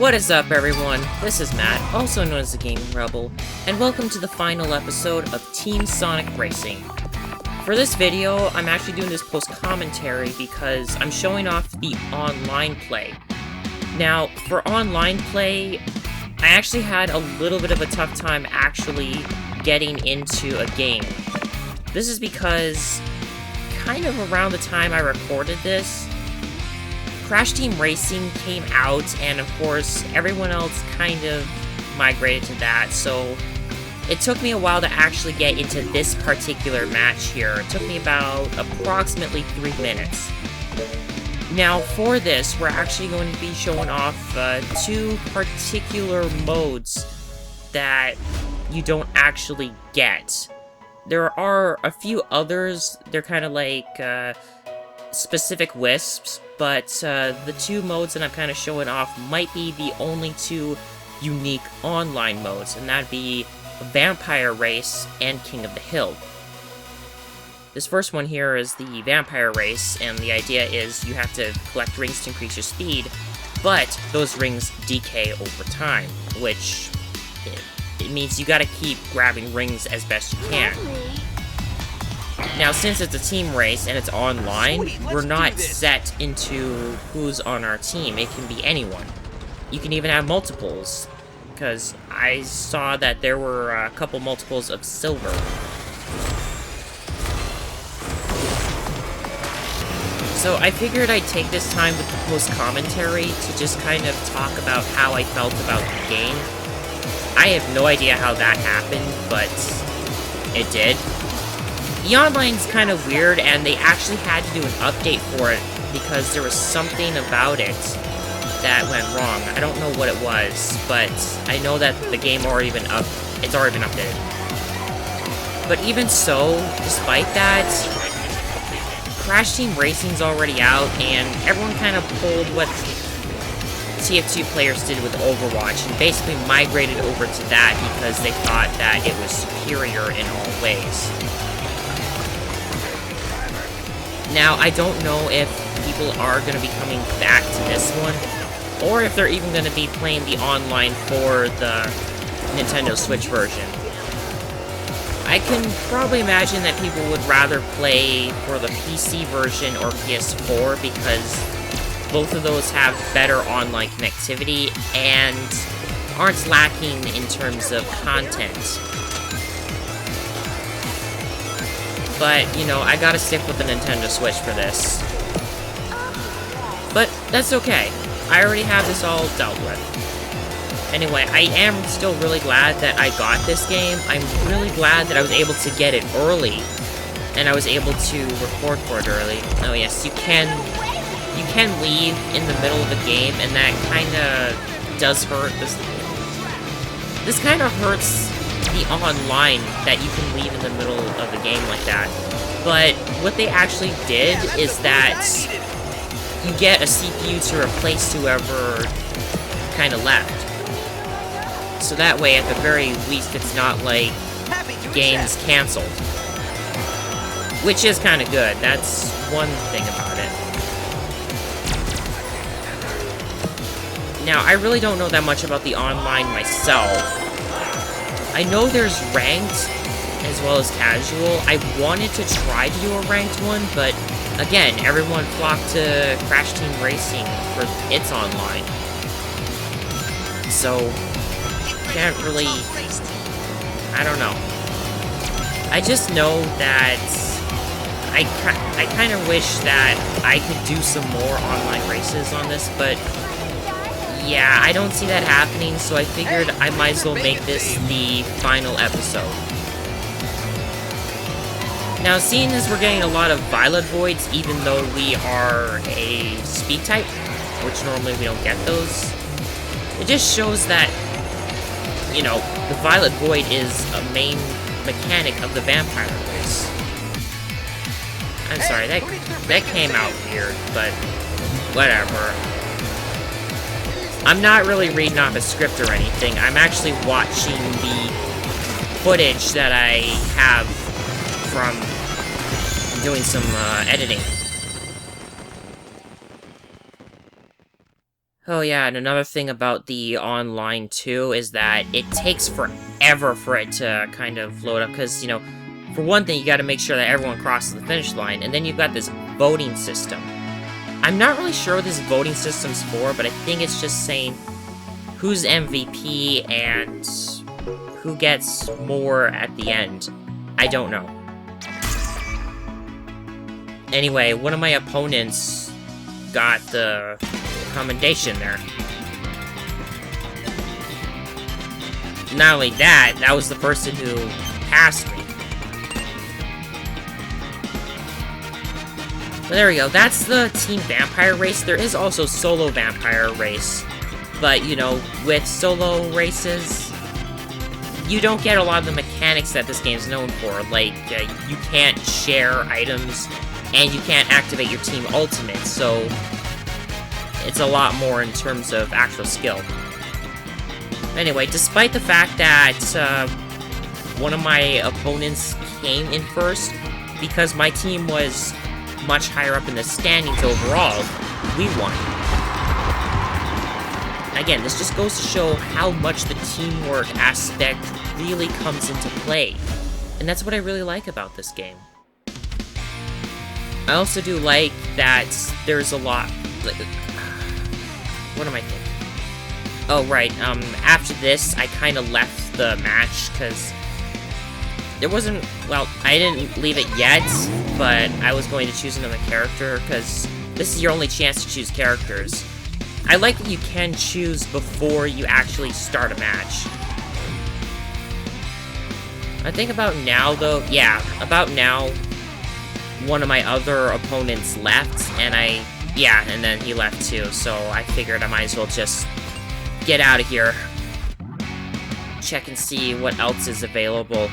What is up, everyone? This is Matt, also known as the Gaming Rebel, and welcome to the final episode of Team Sonic Racing. For this video, I'm actually doing this post-commentary because I'm showing off the online play. Now, for online play, I actually had a little bit of a tough time actually getting into a game. This is because, kind of around the time I recorded this, Crash Team Racing came out, and of course, everyone else kind of migrated to that, so it took me a while to actually get into this particular match here. It took me about approximately 3 minutes. Now, for this, we're actually going to be showing off two particular modes that you don't actually get. There are a few others, they're kind of like specific Wisps, but the two modes that I'm kind of showing off might be the only two unique online modes, and that'd be Vampire Race and King of the Hill. This first one here is the Vampire Race, and the idea is you have to collect rings to increase your speed, but those rings decay over time, which it means you gotta keep grabbing rings as best you can. Now, since it's a team race and it's online, we're not set into who's on our team. It can be anyone. You can even have multiples, because I saw that there were a couple multiples of silver. So I figured I'd take this time with the post-commentary to just kind of talk about how I felt about the game. I have no idea how that happened, but it did. The online's kind of weird, and they actually had to do an update for it because there was something about it that went wrong. I don't know what it was, but I know that the game it's already been updated. But even so, despite that, Crash Team Racing's already out, and everyone kind of pulled what TF2 players did with Overwatch and basically migrated over to that because they thought that it was superior in all ways. Now, I don't know if people are going to be coming back to this one, or if they're even going to be playing the online for the Nintendo Switch version. I can probably imagine that people would rather play for the PC version or PS4 because both of those have better online connectivity and aren't lacking in terms of content. But, you know, I gotta stick with the Nintendo Switch for this. But that's okay. I already have this all dealt with. Anyway, I am still really glad that I got this game. I'm really glad that I was able to get it early, and I was able to record for it early. Oh yes, you can leave in the middle of the game, and that kinda does hurt. This kinda hurts the online that you can leave in the middle of the game like that. But what they actually did is that you get a CPU to replace whoever kind of left. So that way, at the very least, it's not like game's canceled. Which is kind of good. That's one thing about it. Now, I really don't know that much about the online myself. I know there's ranked as well as casual. I wanted to try to do a ranked one, but again, everyone flocked to Crash Team Racing for its online. So, can't really... I don't know. I just know that I kind of wish that I could do some more online races on this, but yeah, I don't see that happening, so I figured I might as well make this the final episode. Now, seeing as we're getting a lot of Violet Voids, even though we are a speed type, which normally we don't get those, it just shows that, you know, the Violet Void is a main mechanic of the Vampire Race. I'm sorry, that came out weird, but whatever. I'm not really reading off a script or anything. I'm actually watching the footage that I have from doing some editing. Oh yeah, and another thing about the online too is that it takes forever for it to kind of load up, because, you know, for one thing, you gotta make sure that everyone crosses the finish line, and then you've got this voting system. I'm not really sure what this voting system's for, but I think it's just saying who's MVP and who gets more at the end. I don't know. Anyway, one of my opponents got the commendation there. Not only that, that was the person who passed me. But there we go, that's the Team Vampire race. There is also Solo Vampire race. But, you know, with solo races, you don't get a lot of the mechanics that this game's known for. Like, you can't share items, and you can't activate your team ultimate, so it's a lot more in terms of actual skill. Anyway, despite the fact that one of my opponents came in first, because my team was much higher up in the standings overall, we won. Again, this just goes to show how much the teamwork aspect really comes into play. And that's what I really like about this game. I also do like that there's a lot... what am I thinking? Oh, right, after this, I kind of left the match, because there wasn't... Well, I didn't leave it yet, but I was going to choose another character, because this is your only chance to choose characters. I like that you can choose before you actually start a match. I think about now, though, yeah, about now, one of my other opponents left, and and then he left too, so I figured I might as well just get out of here. Check and see what else is available.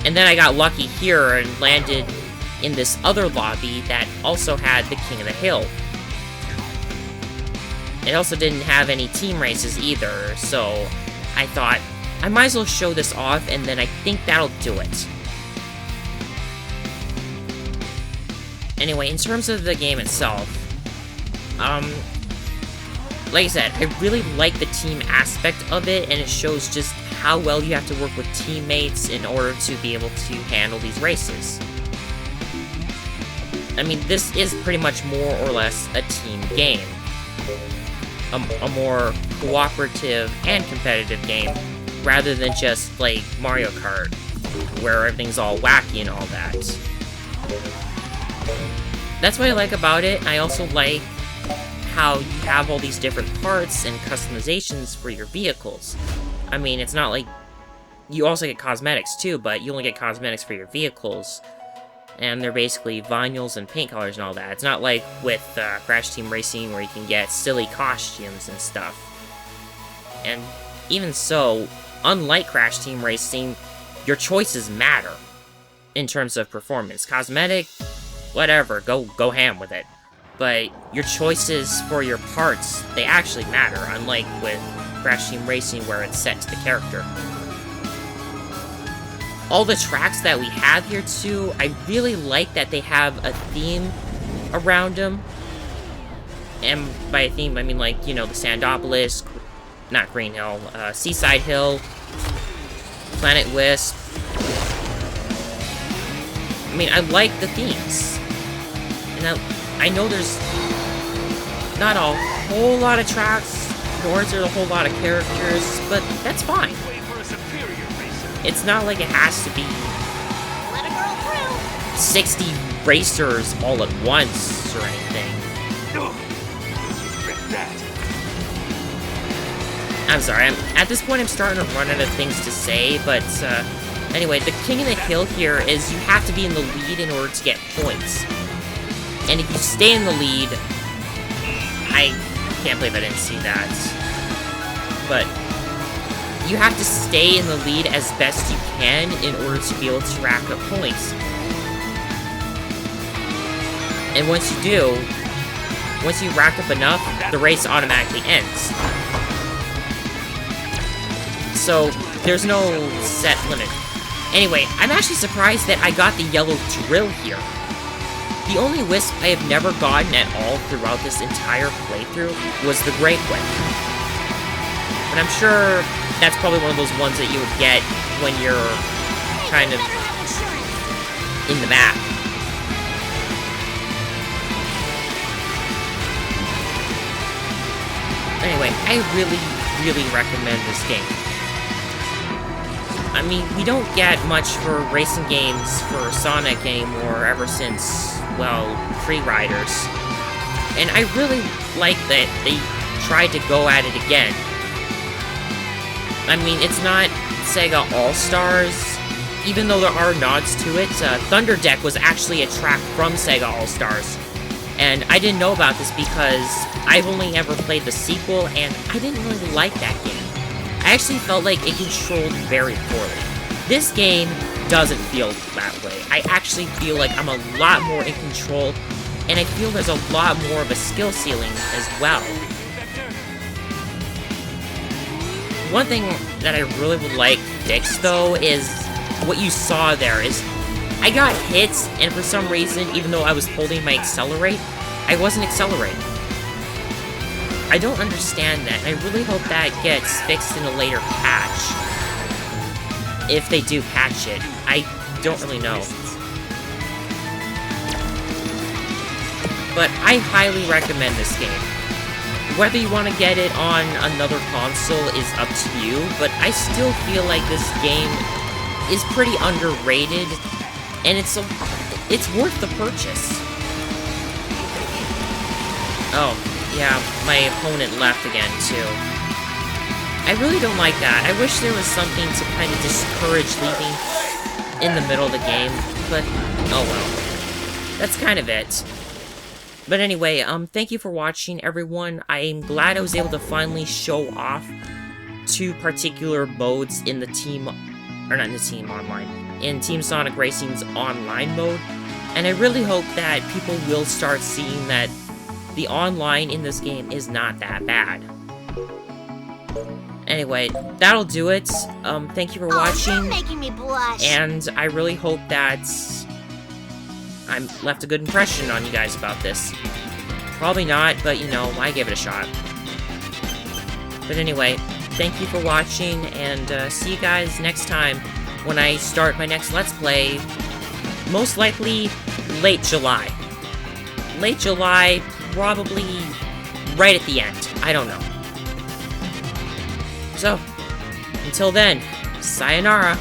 And then I got lucky here and landed in this other lobby that also had the King of the Hill. It also didn't have any team races either, so I thought I might as well show this off, and then I think that'll do it. Anyway, in terms of the game itself, like I said, I really like the team aspect of it, and it shows just how well you have to work with teammates in order to be able to handle these races. I mean, this is pretty much more or less a team game. A more cooperative and competitive game, rather than just, like, Mario Kart, where everything's all wacky and all that. That's what I like about it. I also like how you have all these different parts and customizations for your vehicles. I mean, it's not like... You also get cosmetics, too, but you only get cosmetics for your vehicles. And they're basically vinyls and paint colors and all that. It's not like with Crash Team Racing where you can get silly costumes and stuff. And even so, unlike Crash Team Racing, your choices matter in terms of performance. Cosmetic, whatever, go ham with it. But your choices for your parts, they actually matter, unlike with Crash Team Racing where it's set to the character. All the tracks that we have here, too, I really like that they have a theme around them. And by a theme, I mean, like, you know, the Sandopolis, not Green Hill, Seaside Hill, Planet Wisp. I mean, I like the themes. And I know there's not a whole lot of tracks, nor is there a whole lot of characters, but that's fine. It's not like it has to be 60 racers all at once or anything. I'm sorry, at this point I'm starting to run out of things to say, but anyway, the King of the Hill here is you have to be in the lead in order to get points. And if you stay in the lead, I can't believe I didn't see that. But you have to stay in the lead as best you can in order to be able to rack up points. And once you do, once you rack up enough, the race automatically ends. So, there's no set limit. Anyway, I'm actually surprised that I got the yellow drill here. The only Wisp I have never gotten at all throughout this entire playthrough was the Great Whip. But I'm sure that's probably one of those ones that you would get when you're kind of in the map. Anyway, I really recommend this game. I mean, we don't get much for racing games for Sonic anymore ever since, well, Free Riders. And I really like that they tried to go at it again. I mean, it's not SEGA All-Stars, even though there are nods to it. Thunder Deck was actually a track from SEGA All-Stars. And I didn't know about this because I've only ever played the sequel, and I didn't really like that game. I actually felt like it controlled very poorly. This game doesn't feel that way. I actually feel like I'm a lot more in control, and I feel there's a lot more of a skill ceiling as well. One thing that I really would like fixed, though, is what you saw there is I got hits, and for some reason, even though I was holding my accelerate, I wasn't accelerating. I don't understand that, and I really hope that gets fixed in a later patch. If they do patch it. I don't really know. But I highly recommend this game. Whether you want to get it on another console is up to you, but I still feel like this game is pretty underrated, and it's worth the purchase. Oh, yeah, my opponent left again, too. I really don't like that. I wish there was something to kind of discourage leaving in the middle of the game, but oh well. That's kind of it. But anyway, thank you for watching, everyone. I'm glad I was able to finally show off 2 particular modes in the team, or not in the team online, in Team Sonic Racing's online mode. And I really hope that people will start seeing that the online in this game is not that bad. Anyway, that'll do it. Thank you for watching. You're making me blush. And I really hope that I left a good impression on you guys about this. Probably not, but you know, I gave it a shot. But anyway, thank you for watching, and see you guys next time when I start my next Let's Play. Most likely, late July. Late July, probably right at the end. I don't know. So, until then, sayonara.